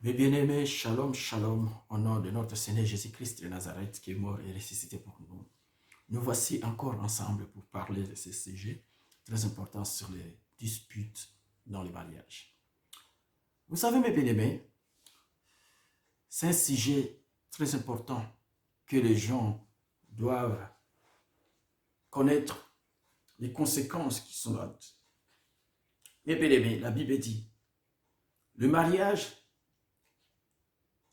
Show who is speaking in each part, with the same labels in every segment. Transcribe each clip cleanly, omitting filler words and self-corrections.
Speaker 1: Mes bien-aimés, shalom, shalom, au nom de notre Seigneur Jésus-Christ de Nazareth qui est mort et ressuscité pour nous. Nous voici encore ensemble pour parler de ce sujet très important sur les disputes dans les mariages. Vous savez, mes bien-aimés, c'est un sujet très important que les gens doivent connaître les conséquences qui sont là. Mes bien-aimés, la Bible dit, le mariage,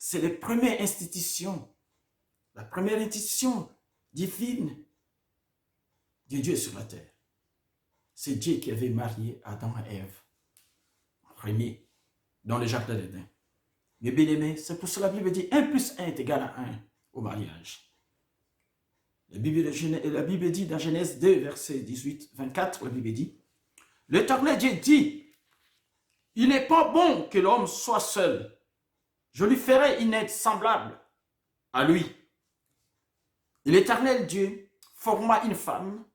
Speaker 1: c'est la première institution divine de Dieu sur la terre. C'est Dieu qui avait marié Adam et Ève, premier, dans le jardin d'Éden. Mais bien aimés, c'est pour cela que la Bible dit 1 plus 1 est égal à 1 au mariage. La Bible dit dans Genèse 2, verset 18-24, la Bible dit, l'Éternel Dieu dit, il n'est pas bon que l'homme soit seul. Je lui ferai une aide semblable à lui. Et l'Éternel Dieu forma une femme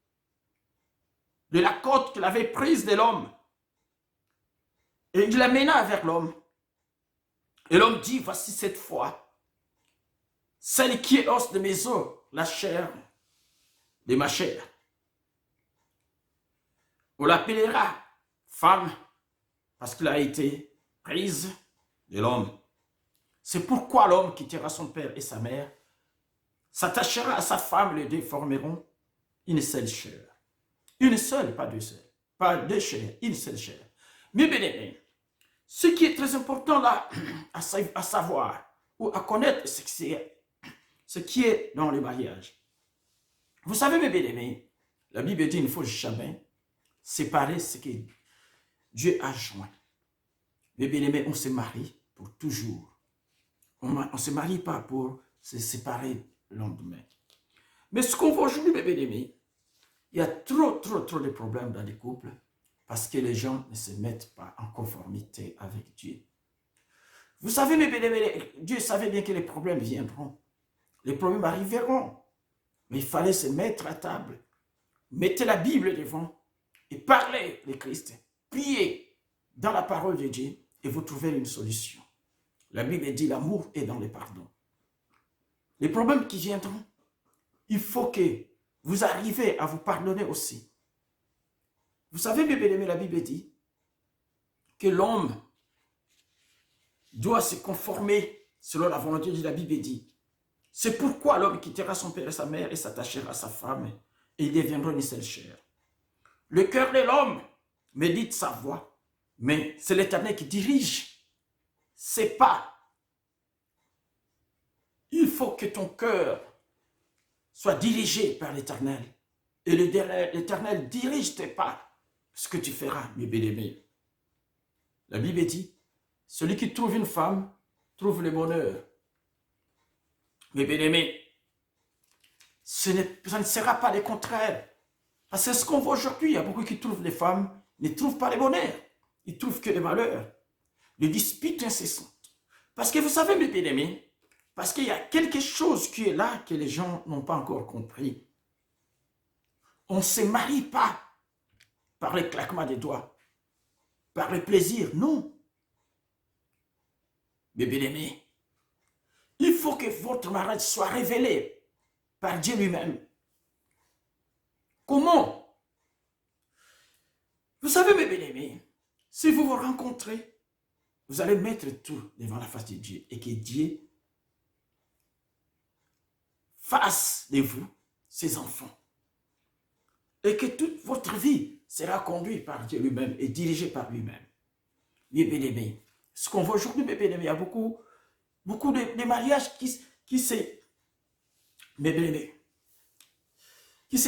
Speaker 1: de la côte qu'il avait prise de l'homme. Et il l'amena vers l'homme. Et l'homme dit, voici cette fois, celle qui est os de mes os, la chair de ma chair. On l'appellera femme parce qu'elle a été prise de l'homme. C'est pourquoi l'homme quittera son père et sa mère, s'attachera à sa femme, les deux formeront une seule chair. Une seule, pas deux seules. Pas deux chairs, une seule chair. Mais bien aimé, ce qui est très important là, à savoir ou à connaître, ce qui est dans le mariage. Vous savez, mes bien-aimés, la Bible dit qu'il ne faut jamais séparer ce que Dieu a joint. Mes bien-aimés, on se marie pour toujours. On ne se marie pas pour se séparer le lendemain. Mais ce qu'on voit aujourd'hui, mes bien-aimés, il y a trop de problèmes dans les couples parce que les gens ne se mettent pas en conformité avec Dieu. Vous savez, mes bien-aimés, Dieu savait bien que les problèmes viendront. Les problèmes arriveront. Mais il fallait se mettre à table. Mettez la Bible devant et parlez de Christ. Priez dans la parole de Dieu et vous trouverez une solution. La Bible dit l'amour est dans le pardon. Les problèmes qui viendront, il faut que vous arrivez à vous pardonner aussi. Vous savez, mes bien-aimés, la Bible dit que l'homme doit se conformer selon la volonté de la Bible dit. C'est pourquoi l'homme quittera son père et sa mère et s'attachera à sa femme et ils deviendront une seule chair. Le cœur de l'homme médite sa voix, mais c'est l'Éternel qui dirige. C'est pas. Il faut que ton cœur soit dirigé par l'Éternel. Et l'Éternel dirige tes pas, ce que tu feras, mes bien-aimés. La Bible dit, celui qui trouve une femme trouve le bonheur. Mes bien-aimés, ça ne sera pas le contraire. Parce que ce qu'on voit aujourd'hui, il y a beaucoup qui trouvent les femmes, ne trouvent pas le bonheur. Ils trouvent que le malheur. Les disputes incessantes. Parce que vous savez, mes bien-aimés, parce qu'il y a quelque chose qui est là que les gens n'ont pas encore compris. On ne se marie pas par le claquement des doigts, par le plaisir, non. Mes bien-aimés, il faut que votre mariage soit révélé par Dieu lui-même. Comment? Vous savez, mes bien-aimés, si vous vous rencontrez, vous allez mettre tout devant la face de Dieu et que Dieu fasse de vous ses enfants. Et que toute votre vie sera conduite par Dieu lui-même et dirigée par lui-même. Mes bien-aimés, ce qu'on voit aujourd'hui, mes bien-aimés, il y a beaucoup de mariages qui se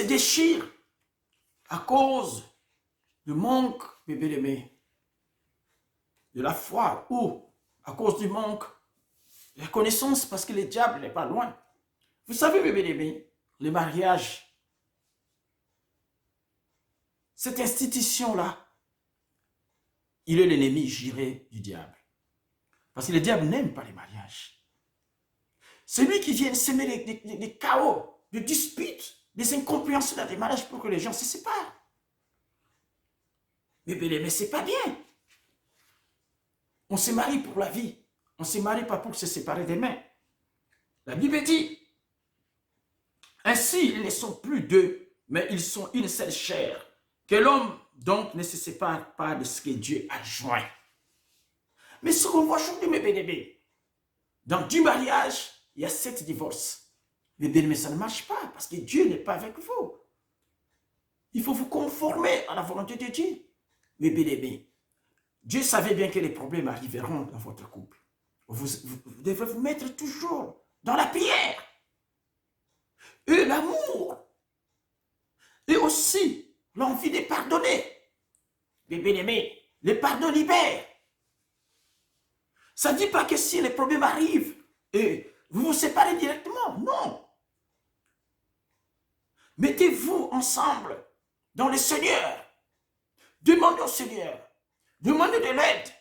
Speaker 1: déchirent à cause du manque, mes bien-aimés, de la foi ou à cause du manque de la connaissance parce que le diable n'est pas loin. Vous savez, mes bien-aimés, le mariage, cette institution-là, il est l'ennemi juré du diable. Parce que le diable n'aime pas les mariages. C'est lui qui vient semer des chaos, des disputes, des incompréhensions dans les mariages pour que les gens se séparent. Mais ce n'est pas bien. On se marie pour la vie. On ne se marie pas pour se séparer des mains. La Bible dit, ainsi ils ne sont plus deux, mais ils sont une seule chair. Que l'homme donc ne se sépare pas de ce que Dieu a joint. Mais ce qu'on voit aujourd'hui, mes bien-aimés, dans 10 mariages, il y a 7 divorces. Mais bien-aimés, ça ne marche pas parce que Dieu n'est pas avec vous. Il faut vous conformer à la volonté de Dieu. Mais bien-aimés, Dieu savait bien que les problèmes arriveront dans votre couple. Vous devez vous mettre toujours dans la prière et l'amour et aussi l'envie de pardonner. Mais bien-aimés, le pardon libère. Ça ne dit pas que si les problèmes arrivent et vous vous séparez directement, non. Mettez-vous ensemble dans le Seigneur. Demandez au Seigneur. Demandez de l'aide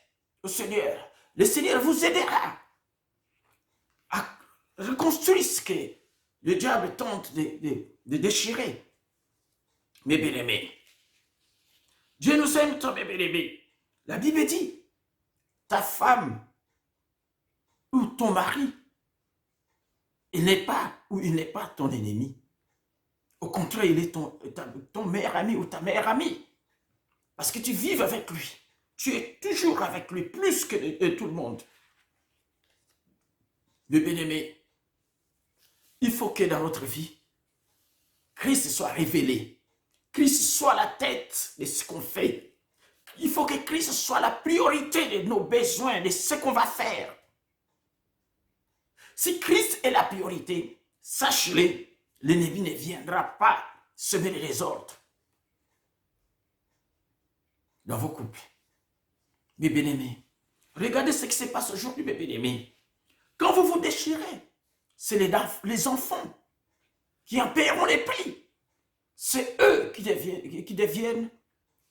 Speaker 1: au Seigneur. Le Seigneur vous aidera à reconstruire ce que le diable tente de déchirer. Mes bien-aimés, Dieu nous aime tant, mes bien-aimés. La Bible dit, ta femme ou ton mari, il n'est pas ton ennemi. Au contraire, il est ton meilleur ami ou ta meilleure amie. Parce que tu vives avec lui. Tu es toujours avec lui, plus que tout le monde. Mais bien-aimé, il faut que dans notre vie, Christ soit révélé. Christ soit la tête de ce qu'on fait. Il faut que Christ soit la priorité de nos besoins, de ce qu'on va faire. Si Christ est la priorité, sache-le, l'ennemi ne viendra pas semer les désordres dans vos couples. Mes bien-aimés, regardez ce qui se passe aujourd'hui, mes bien-aimés. Quand vous vous déchirez, c'est les enfants qui en paieront les prix. C'est eux qui deviennent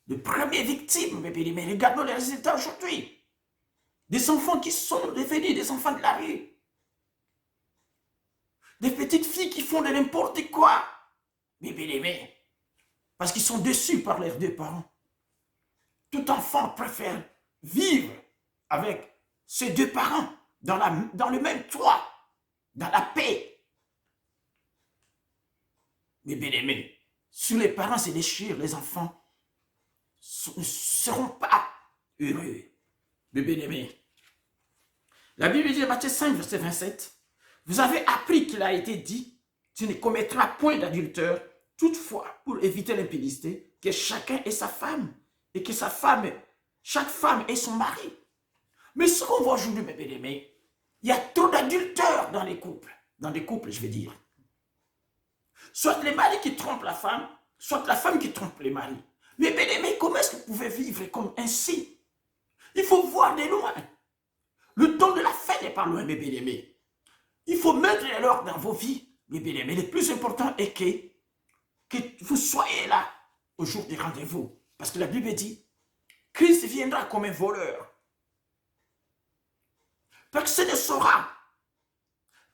Speaker 1: les premières victimes, mes bien-aimés. Regardons les résultats aujourd'hui. Des enfants qui sont devenus des enfants de la rue. Des petites filles qui font de n'importe quoi. Mes bien-aimés. Parce qu'ils sont déçus par leurs deux parents. Tout enfant préfère vivre avec ses deux parents dans le même toit, dans la paix. Mes bien-aimés, si les parents se déchirent, les enfants ne seront pas heureux. Mes bien-aimés, la Bible dit, Matthieu 5, verset 27, vous avez appris qu'il a été dit, tu ne commettras point d'adultère, toutefois, pour éviter l'impudicité, que chacun ait sa femme, et que chaque femme ait son mari. Mais ce qu'on voit aujourd'hui, mes bien-aimés, il y a trop d'adultères dans les couples, je veux dire. Soit les maris qui trompent la femme, soit la femme qui trompe les maris. Mais bien-aimés, comment est-ce que vous pouvez vivre comme ainsi? Il faut voir de loin. Le temps de la fin n'est pas loin, mes bien-aimés. Il faut mettre l'ordre dans vos vies, mes bien-aimés. Le plus important est que vous soyez là au jour du rendez-vous. Parce que la Bible dit, Christ viendra comme un voleur. Personne ne saura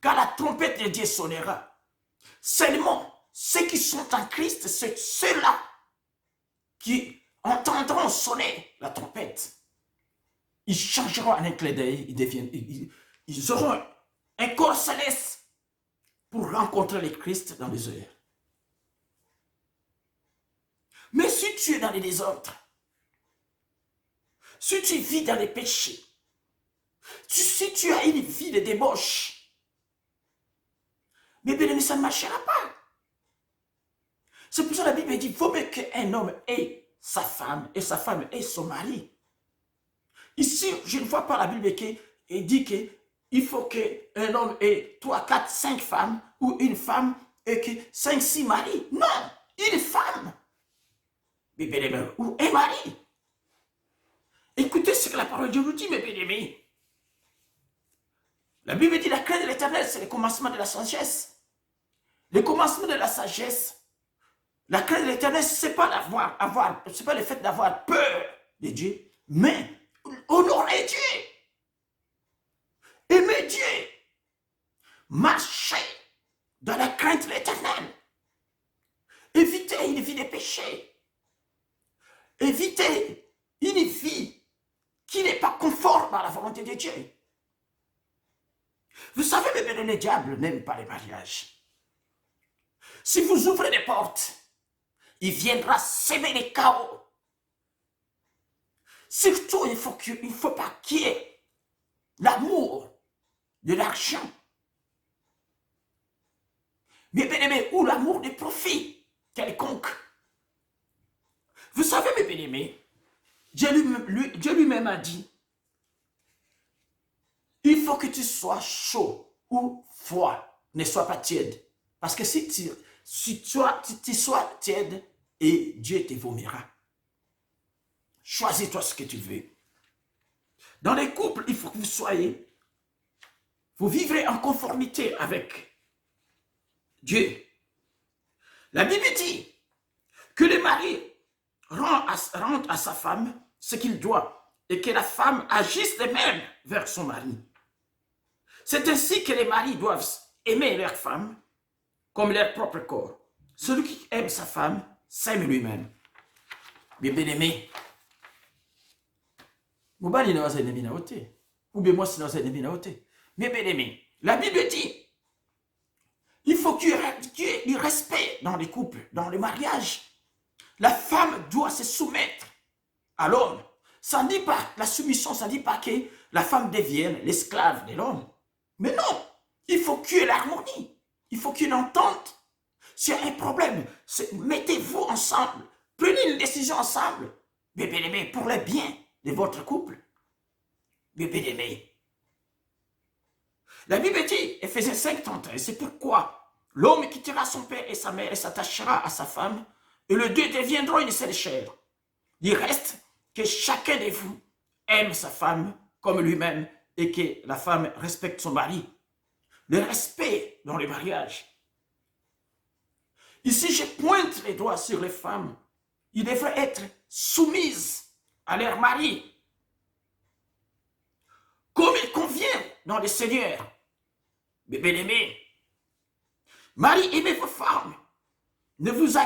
Speaker 1: quand la trompette de Dieu sonnera. Seulement, ceux qui sont en Christ, c'est ceux-là qui entendront sonner la trompette. Ils changeront en un clin d'œil, ils auront un corps céleste pour rencontrer le Christ dans les heures. Mais si tu es dans les désordres, si tu vis dans les péchés, si tu as une vie de débauche, mais bien aimé, ça ne marchera pas. C'est pour ça que la Bible dit, il faut mieux qu'un homme ait sa femme et sa femme ait son mari. Ici, je ne vois pas la Bible qui dit qu'il faut qu'un homme ait 3, 4, 5 femmes ou une femme et que 5, 6 maris. Non, une femme. Mais bien aimé, ou un mari. Écoutez ce que la parole de Dieu nous dit, mes bien-aimés. La Bible dit la crainte de l'Éternel, c'est le commencement de la sagesse. Le commencement de la sagesse, la crainte de l'Éternel, ce n'est pas c'est pas le fait d'avoir peur de Dieu, mais honorer Dieu, aimer Dieu, marcher dans la crainte de l'Éternel, éviter une vie de péché, éviter une vie qui n'est pas conforme à la volonté de Dieu. Vous savez, mes bien-aimés, le diable n'aime pas les mariages. Si vous ouvrez les portes, il viendra semer les chaos. Surtout, il faut pas qu'il y ait l'amour de l'argent. Mes bien-aimés, ou l'amour des profits quelconque. Vous savez, mes bien-aimés, Dieu lui-même a dit, il faut que tu sois chaud ou froid, ne sois pas tiède. Parce que si tu sois tiède, et Dieu te vomira. Choisis-toi ce que tu veux. Dans les couples, il faut que vous vivrez en conformité avec Dieu. La Bible dit que le mari rend à sa femme ce qu'il doit et que la femme agisse de même vers son mari. C'est ainsi que les maris doivent aimer leur femme comme leur propre corps. Celui qui aime sa femme s'aime lui-même. Mais bien-aimé, ou bien moi si nous mais bien-aimé, la Bible dit, il faut qu'il y ait du respect dans les couples, dans le mariage. La femme doit se soumettre à l'homme. Ça ne dit pas, la soumission, ça ne dit pas que la femme devienne l'esclave de l'homme. Mais non, il faut qu'il y ait l'harmonie. Il faut qu'il y ait une entente. S'il y a un problème, mettez-vous ensemble. Prenez une décision ensemble. Mais bien-aimé, pour le bien de votre couple. Mais bien-aimé, la Bible dit, Ephésiens 5:31, c'est pourquoi l'homme quittera son père et sa mère et s'attachera à sa femme, et les deux deviendront une seule chair. Il reste que chacun de vous aime sa femme comme lui-même et que la femme respecte son mari. Le respect dans le mariage. Ici, je pointe les doigts sur les femmes. Ils devraient être soumises à leur mari, comme il convient dans le Seigneur. Mais bien-aimés, mari, aimez vos femmes. Ne vous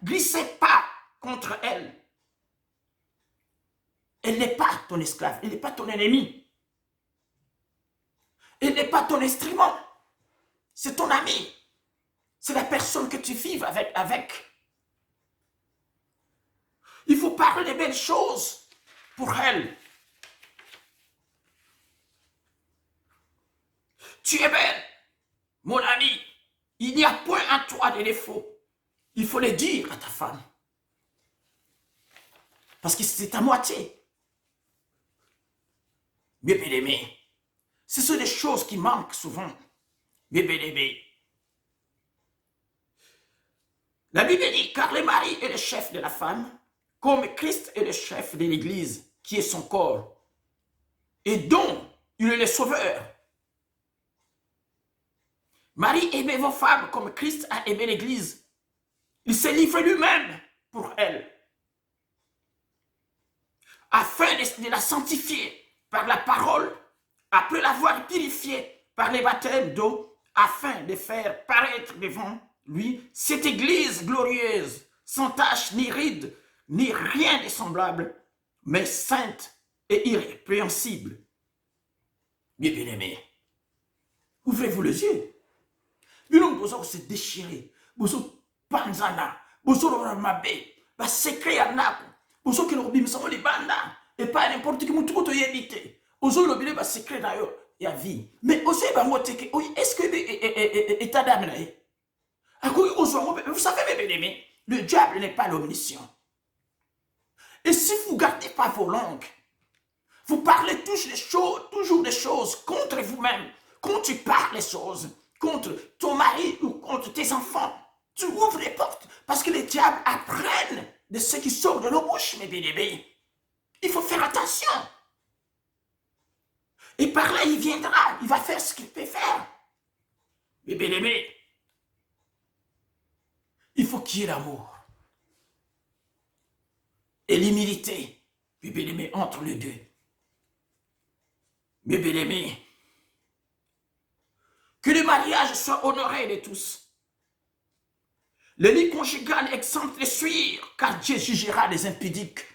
Speaker 1: glissez pas contre elle. Elle n'est pas ton esclave, elle n'est pas ton ennemi. Elle n'est pas ton instrument. C'est ton ami. C'est la personne que tu vives avec. Il faut parler de belles choses pour elle. Tu es belle, mon ami. Il n'y a point en toi de défaut. Il faut le dire à ta femme. Parce que c'est ta moitié. Mais bien-aimé, ce sont des choses qui manquent souvent. Mais bien-aimé, la Bible dit, car le mari est le chef de la femme, comme Christ est le chef de l'Église, qui est son corps, et dont il est le sauveur. Marie, aimez vos femmes comme Christ a aimé l'Église. Il s'est livré lui-même pour elle, afin de la sanctifier par la parole, après l'avoir purifiée par les baptêmes d'eau, afin de faire paraître devant lui cette Église glorieuse, sans tache ni ride, ni rien de semblable, mais sainte et irrépréhensible. Bien-aimés, ouvrez-vous les yeux. Nous devons se déchirer. Nous devons panzana. Nous devons mabe. Ba secret anako. Nous devons que nous bimsamo les banda. Et pas n'importe qui moutou to yedite. Nous devons l'obéir ba secret na yo ya vie. Mais aussi ba moteke. Est-ce que état d'âme là? Vous savez, mes bien-aimés, le diable n'est pas l'omniscient. Et si vous ne gardez pas vos langues, vous parlez toujours des choses contre vous-même. Quand tu parles les choses contre ton mari ou contre tes enfants, tu ouvres les portes parce que les diables apprennent de ce qui sort de nos bouches, mes bien-aimés. Il faut faire attention. Et par là, il viendra, il va faire ce qu'il peut faire. Mes bien-aimés, il faut qu'il y ait l'amour et l'humilité, mes bien-aimés, entre les deux. Mes bien-aimés, que le mariage soit honoré de tous. Le lit conjugal exempte les suivre, car Dieu jugera les impudiques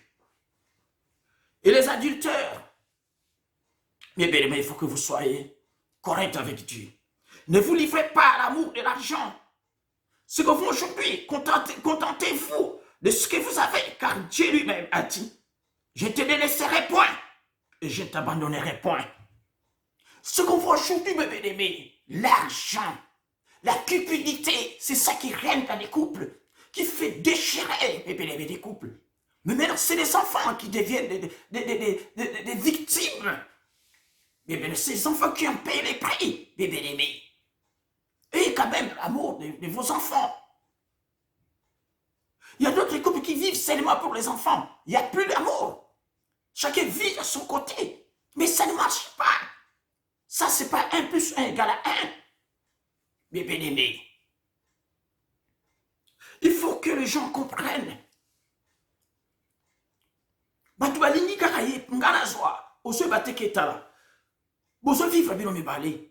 Speaker 1: et les adultères Mes bien-aimés, il faut que vous soyez corrects avec Dieu. Ne vous livrez pas à l'amour de l'argent. Ce que vous aujourd'hui, contentez-vous de ce que vous avez, car Dieu lui-même a dit, je ne te délaisserai point et je ne t'abandonnerai point. Ce qu'on voit aujourd'hui, mes bien-aimés, l'argent, la cupidité, c'est ça qui règne dans les couples, qui fait déchirer, mes bien-aimés, des couples. Mais maintenant, c'est les enfants qui deviennent des victimes. Mais bien, c'est les enfants qui ont payé les prix, mes bien-aimés. Et quand même, l'amour de vos enfants. Il y a d'autres couples qui vivent seulement pour les enfants. Il n'y a plus d'amour. Chacun vit de son côté. Mais ça ne marche pas. Ça, c'est pas 1 plus 1 égale à 1. Mes bien-aimés. Il faut que les gens comprennent. Bato balingi kaka ye ngana zwa oso bateketa bozo vivre bino mibale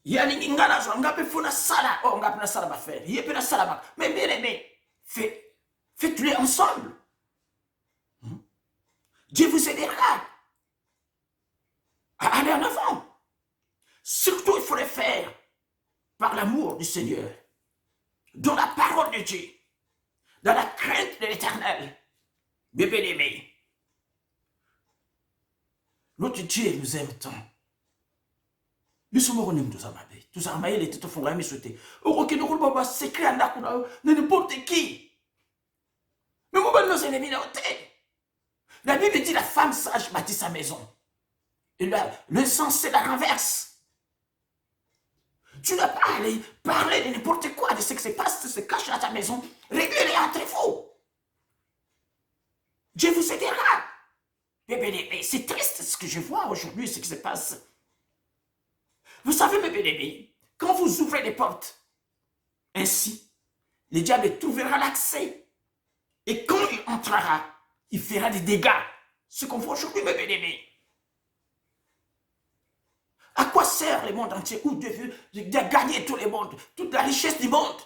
Speaker 1: ya lingi ngana zwa ngape fona sala ngape na sala ba faire ye pe na sala ba mais bien faites-les ensemble. Dieu vous aidera à aller en avant. Surtout il faut le faire par l'amour du Seigneur, dans la parole de Dieu, dans la crainte de l'Éternel. Bien-aimés, notre Dieu nous aime tant. Nous sommes heureux tous amabe. Tous amabe les têtes font la souhaiter. Heureux que nous pouvons s'écrire en d'accord n'importe qui. Mais nous sommes nos ennemis dans la Bible dit la femme sage bâtit sa maison. Et là, le sens c'est la renverse. Tu n'as pas à parler de n'importe quoi, de ce qui se passe, se cache dans ta maison. Réglez-les entre vous. Dieu vous aidera. Mais c'est triste ce que je vois aujourd'hui, ce qui se passe. Vous savez, mes bien-aimés, quand vous ouvrez les portes, ainsi, le diable trouvera l'accès. Et quand il entrera, il fera des dégâts. Ce qu'on voit aujourd'hui, mes bien-aimés. À quoi sert le monde entier ou de gagner tout le monde, toute la richesse du monde,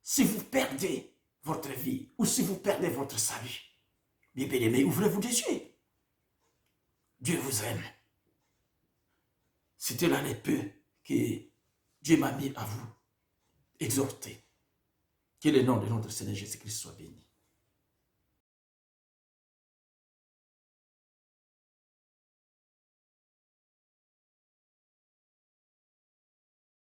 Speaker 1: si vous perdez votre vie ou si vous perdez votre salut? Mes bien-aimés, ouvrez-vous des yeux. Dieu vous aime. C'était là les peu que Dieu m'a mis à vous exhorter. Que le nom de notre Seigneur Jésus-Christ soit béni.